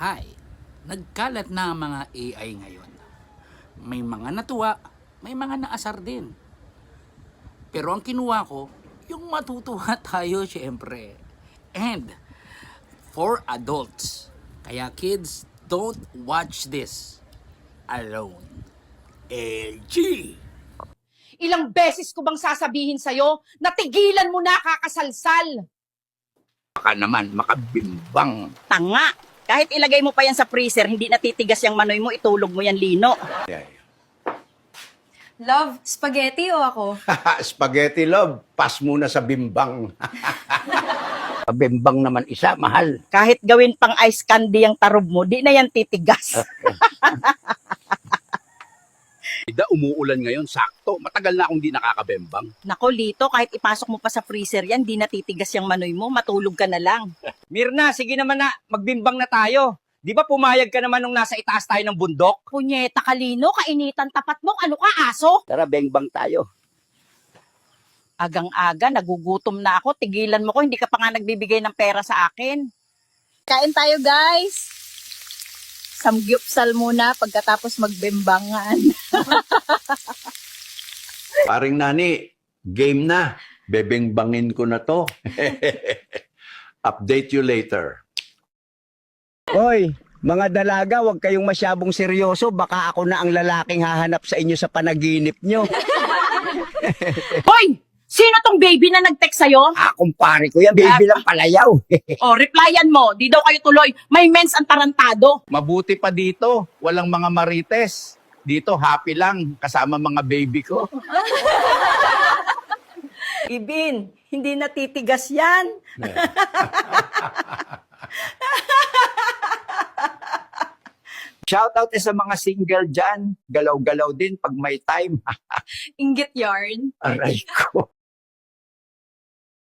Hi! Nagkalat na ang mga AI ngayon. May mga natuwa, may mga naasar din. Pero ang kinuha ko, yung matutuwa tayo syempre. And for adults. Kaya kids, don't watch this alone. LG! Ilang beses ko bang sasabihin sa'yo, natigilan mo na kakasalsal. Baka naman makabimbang. Tanga! Kahit ilagay mo pa yan sa freezer, hindi natitigas yung manoy mo, itulog mo yan lino. Love, spaghetti o ako? Spaghetti love, pass muna sa bimbang. Bimbang naman isa, mahal. Kahit gawin pang ice candy yung tarob mo, di na yan titigas. Ida, umuulan ngayon, sakto. Matagal na akong di nakakabembang. Nako, Lito, kahit ipasok mo pa sa freezer yan, di natitigas yung manoy mo, matulog ka na lang. Mirna, sige naman na, magbimbang na tayo. Di ba pumayag ka naman nung nasa itaas tayo ng bundok? Punyeta ka, Lino, kainitan tapat mo, ano ka, aso? Tara, bengbang tayo. Agang-aga, nagugutom na ako, tigilan mo ko, hindi ka pa nga nagbibigay ng pera sa akin. Kain tayo, guys! Samgyupsal muna pagkatapos magbembangan. Paring nani, game na. Bebengbangin ko na to. Update you later. Hoy, mga dalaga, huwag kayong masyabong seryoso. Baka ako na ang lalaking hahanap sa inyo sa panaginip nyo. Hoy! Sino tong baby na nag-text sa'yo? Kumpare ko yan, baby lang palayaw. O, replyan mo, di daw kayo tuloy, may mens ang tarantado. Mabuti pa dito, walang mga marites. Dito, happy lang, kasama mga baby ko. Ibin, hindi natitigas yan. Shoutout sa mga single dyan. Galaw-galaw din pag may time. Inggit yarn. Aray ko.